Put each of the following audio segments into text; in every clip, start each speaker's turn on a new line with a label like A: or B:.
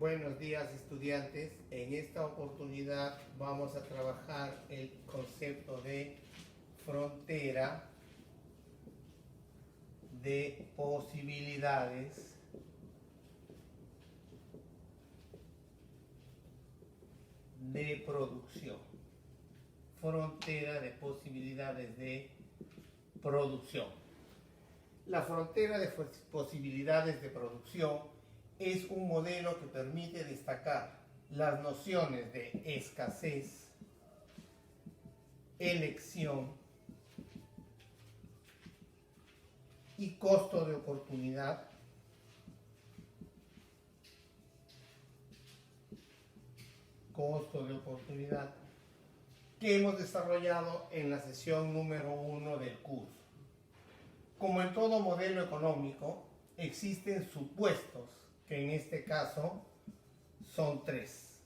A: Buenos días, estudiantes. En esta oportunidad vamos a trabajar el concepto de frontera de posibilidades de producción. Frontera de posibilidades de producción. La frontera de posibilidades de producción es un modelo que permite destacar las nociones de escasez, elección y costo de oportunidad que hemos desarrollado en la sesión número 1 del curso. Como en todo modelo económico, existen supuestos, que en este caso son 3.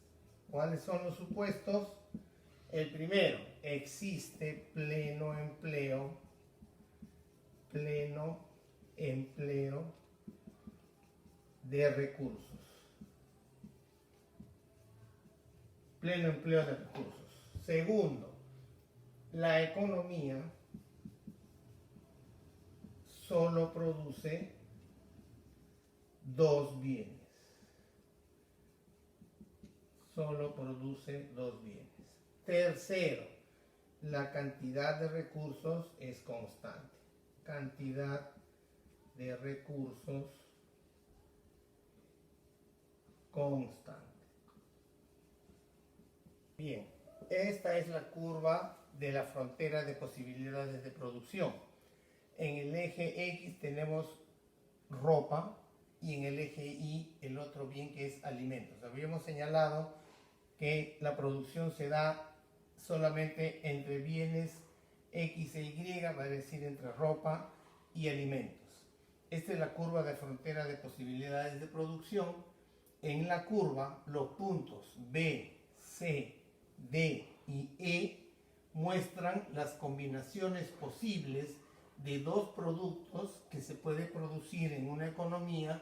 A: ¿Cuáles son los supuestos? El primero, existe pleno empleo de recursos. Pleno empleo de recursos. Segundo, la economía solo produce dos bienes. Tercero, la cantidad de recursos es constante. Cantidad de recursos constante. Bien, esta es la curva de la frontera de posibilidades de producción. En el eje X tenemos ropa y en el eje Y el otro bien que es alimentos. Habíamos señalado que la producción se da solamente entre bienes X e Y, va a decir entre ropa y alimentos. Esta es la curva de frontera de posibilidades de producción. En la curva, los puntos B, C, D y E muestran las combinaciones posibles de dos productos que se puede producir en una economía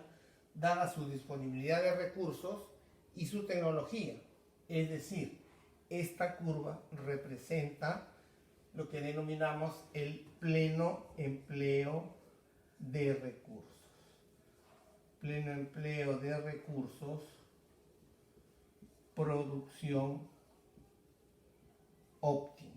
A: dada su disponibilidad de recursos y su tecnología. Es decir, esta curva representa lo que denominamos el pleno empleo de recursos. Pleno empleo de recursos, producción óptima.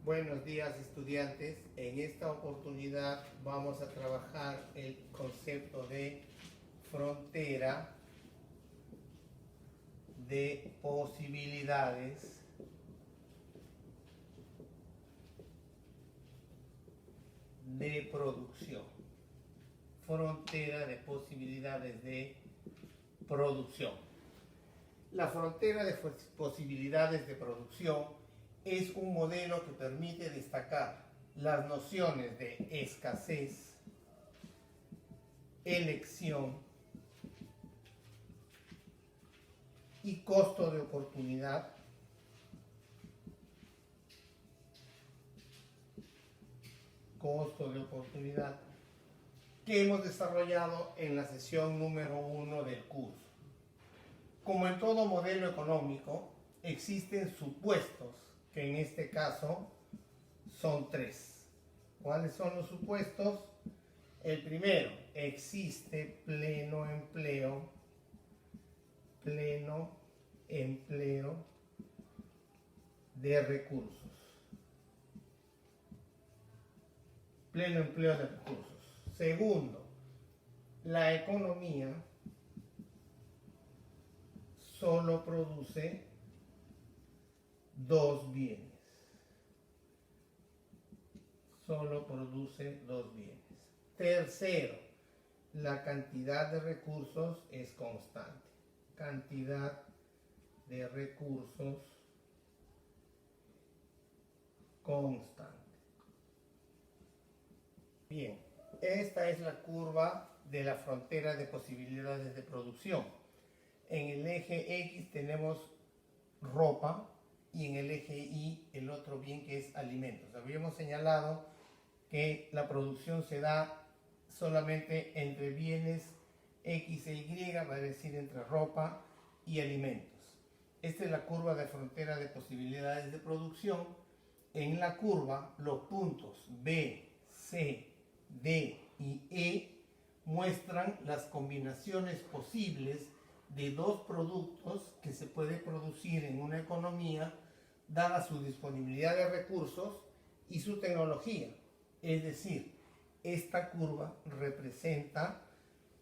A: Buenos días, estudiantes. En esta oportunidad vamos a trabajar el concepto de frontera de posibilidades de producción. Frontera de posibilidades de producción. La frontera de posibilidades de producción es un modelo que permite destacar las nociones de escasez, elección y costo de oportunidad que hemos desarrollado en la sesión número 1 del curso. Como en todo modelo económico, existen supuestos, que en este caso son 3. ¿Cuáles son los supuestos? El primero, existe pleno empleo de recursos. Pleno empleo de recursos. Segundo, la economía solo produce dos bienes. Tercero, la cantidad de recursos es constante. Cantidad de recursos constante. Bien, esta es la curva de la frontera de posibilidades de producción. En el eje X tenemos ropa y en el eje Y el otro bien que es alimentos. Habíamos señalado que la producción se da solamente entre bienes X e Y, va a decir entre ropa y alimentos. Esta es la curva de frontera de posibilidades de producción. En la curva, los puntos B, C, D y E muestran las combinaciones posibles de dos productos que se puede producir en una economía dada su disponibilidad de recursos y su tecnología. Es decir, esta curva representa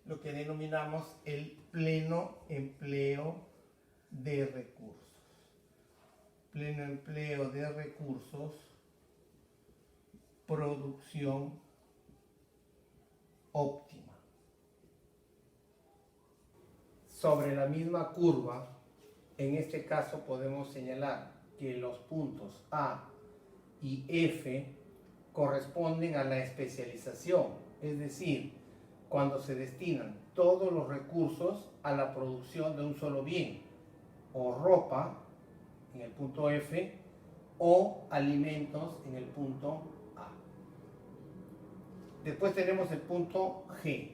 A: lo que denominamos el pleno empleo de recursos. Pleno empleo de recursos, producción óptima. Sobre la misma curva, en este caso podemos señalar que los puntos A y F corresponden a la especialización, es decir, cuando se destinan todos los recursos a la producción de un solo bien, o ropa en el punto F, o alimentos en el punto A. Después tenemos el punto G.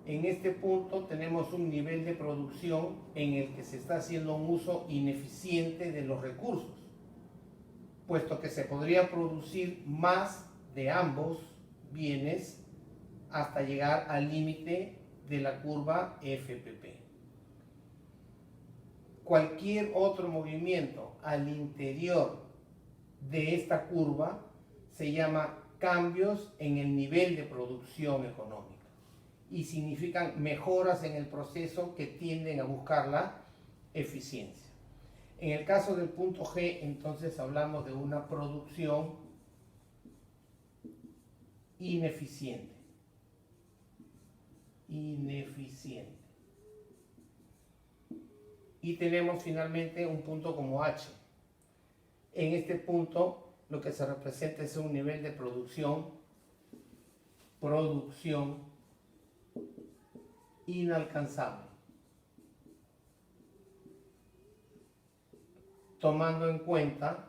A: En este punto tenemos un nivel de producción en el que se está haciendo un uso ineficiente de los recursos, puesto que se podría producir más de ambos bienes hasta llegar al límite de la curva FPP. Cualquier otro movimiento al interior de esta curva se llama cambios en el nivel de producción económica y significan mejoras en el proceso que tienden a buscar la eficiencia. En el caso del punto G, entonces hablamos de una producción ineficiente. Y tenemos finalmente un punto como H. En este punto lo que se representa es un nivel de producción inalcanzable, tomando en cuenta,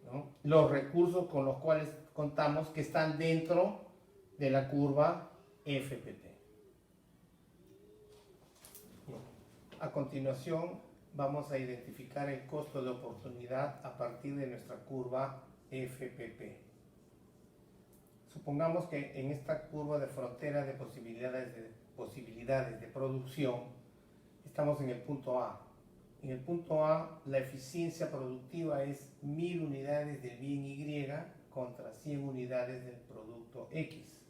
A: ¿no?, los recursos con los cuales contamos que están dentro de la curva FPP. A continuación vamos a identificar el costo de oportunidad a partir de nuestra curva FPP. Supongamos que en esta curva de frontera de posibilidades de producción estamos en el punto A. En el punto A la eficiencia productiva es 1000 unidades del bien Y contra 100 unidades del producto X.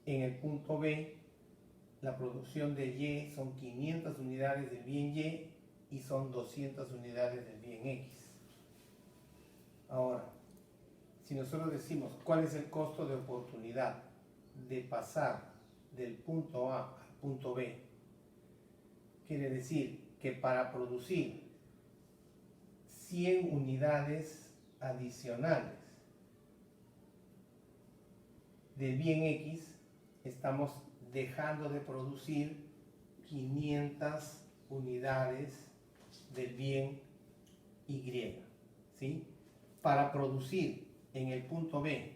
A: En el punto B la producción de Y son 500 unidades del bien Y y son 200 unidades del bien X. Ahora, si nosotros decimos cuál es el costo de oportunidad de pasar del punto A al punto B, quiere decir que para producir 100 unidades adicionales del bien X, estamos dejando de producir 500 unidades del bien Y, ¿sí? Para producir en el punto B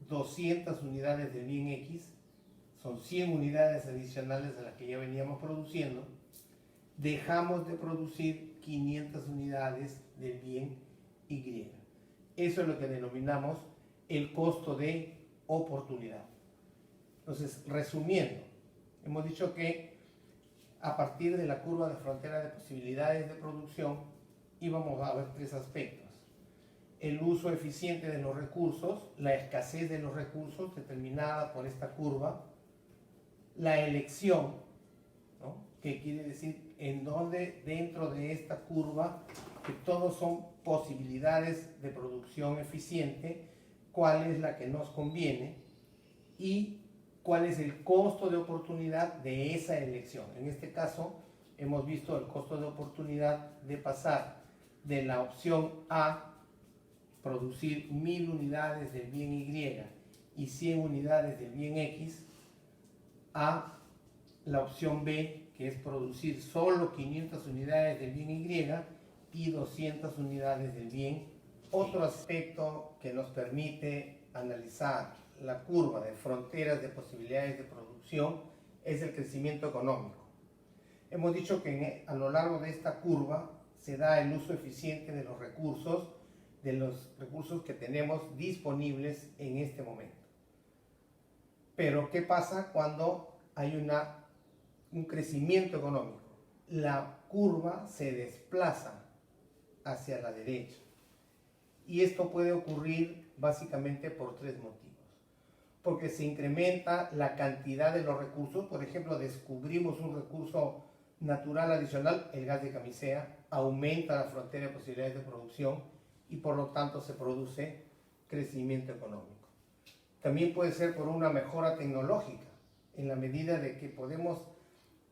A: 200 unidades del bien X, son 100 unidades adicionales a las que ya veníamos produciendo, dejamos de producir 500 unidades del bien Y. Eso es lo que denominamos el costo de oportunidad. Entonces, resumiendo, hemos dicho que a partir de la curva de frontera de posibilidades de producción íbamos a ver tres aspectos: el uso eficiente de los recursos, la escasez de los recursos determinada por esta curva, la elección, ¿no?, que quiere decir en dónde dentro de esta curva, que todos son posibilidades de producción eficiente, cuál es la que nos conviene y cuál es el costo de oportunidad de esa elección. En este caso hemos visto el costo de oportunidad de pasar de la opción A, producir 1000 unidades del bien Y y 100 unidades del bien X, a la opción B, que es producir solo 500 unidades del bien Y y 200 unidades del bien Otro aspecto que nos permite analizar la curva de fronteras de posibilidades de producción es el crecimiento económico. Hemos dicho que a lo largo de esta curva se da el uso eficiente de los recursos que tenemos disponibles en este momento. Pero, ¿qué pasa cuando hay un crecimiento económico? La curva se desplaza hacia la derecha. Y esto puede ocurrir básicamente por tres motivos. Porque se incrementa la cantidad de los recursos. Por ejemplo, descubrimos un recurso natural adicional, el gas de camisea, aumenta la frontera de posibilidades de producción y por lo tanto se produce crecimiento económico. También puede ser por una mejora tecnológica, en la medida de que podemos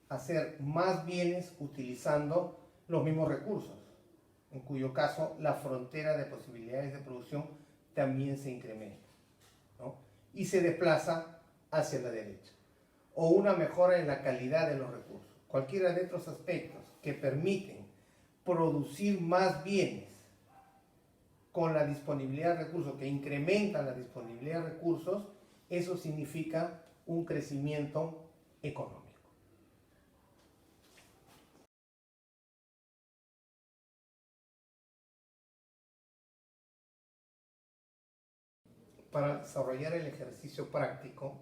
A: hacer más bienes utilizando los mismos recursos, en cuyo caso la frontera de posibilidades de producción también se incrementa, ¿no? Y se desplaza hacia la derecha. O una mejora en la calidad de los recursos. Cualquiera de estos aspectos que permiten producir más bienes con la disponibilidad de recursos, que incrementan la disponibilidad de recursos, eso significa un crecimiento económico. Para desarrollar el ejercicio práctico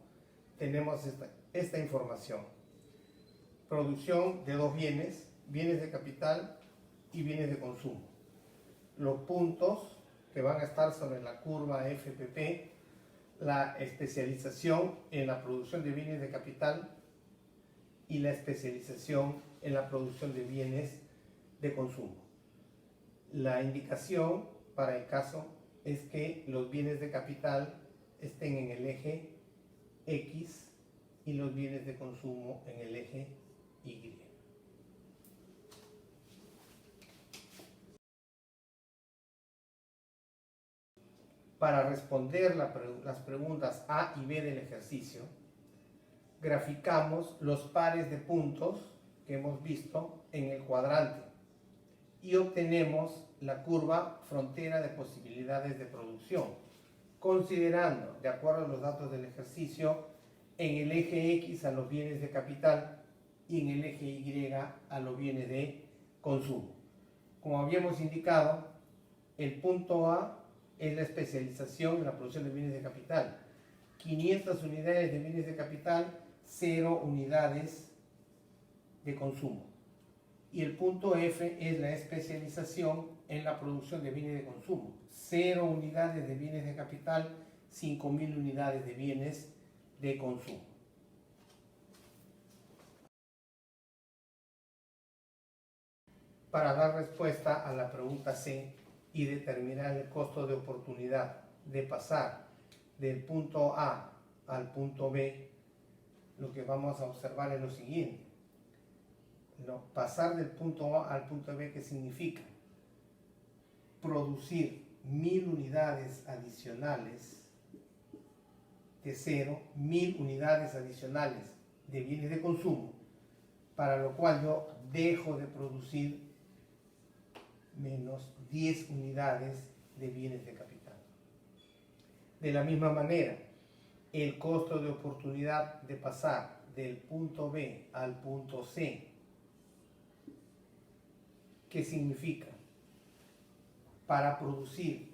A: tenemos esta información. Producción de dos bienes, bienes de capital y bienes de consumo. Los puntos que van a estar sobre la curva FPP, la especialización en la producción de bienes de capital y la especialización en la producción de bienes de consumo. La indicación para el caso es que los bienes de capital estén en el eje X y los bienes de consumo en el eje Y. Para responder las preguntas A y B del ejercicio, graficamos los pares de puntos que hemos visto en el cuadrante y obtenemos la curva frontera de posibilidades de producción, considerando, de acuerdo a los datos del ejercicio, en el eje X a los bienes de capital y en el eje Y a los bienes de consumo. Como habíamos indicado, el punto A es la especialización en la producción de bienes de capital. 500 unidades de bienes de capital, 0 unidades de consumo. Y el punto F es la especialización en la producción de bienes de consumo. 0 unidades de bienes de capital, 5.000 unidades de bienes de consumo. Para dar respuesta a la pregunta C y determinar el costo de oportunidad de pasar del punto A al punto B, lo que vamos a observar es lo siguiente. Pasar del punto A al punto B, ¿qué significa? Producir 1.000 unidades adicionales de 0, 1.000 unidades adicionales de bienes de consumo, para lo cual yo dejo de producir menos 10 unidades de bienes de capital. De la misma manera, el costo de oportunidad de pasar del punto B al punto C, ¿qué significa? Para producir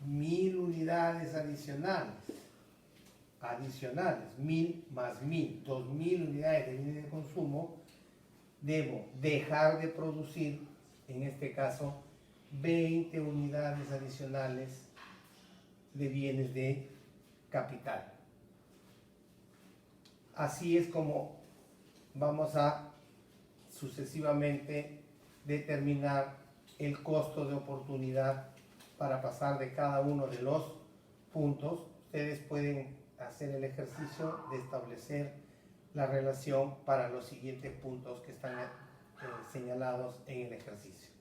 A: 1.000 unidades adicionales, 1.000 más 1.000, 2.000 unidades de bienes de consumo, debo dejar de producir, en este caso, 20 unidades adicionales de bienes de capital. Así es como vamos a sucesivamente determinar el costo de oportunidad para pasar de cada uno de los puntos. Ustedes pueden hacer el ejercicio de establecer la relación para los siguientes puntos que están señalados en el ejercicio.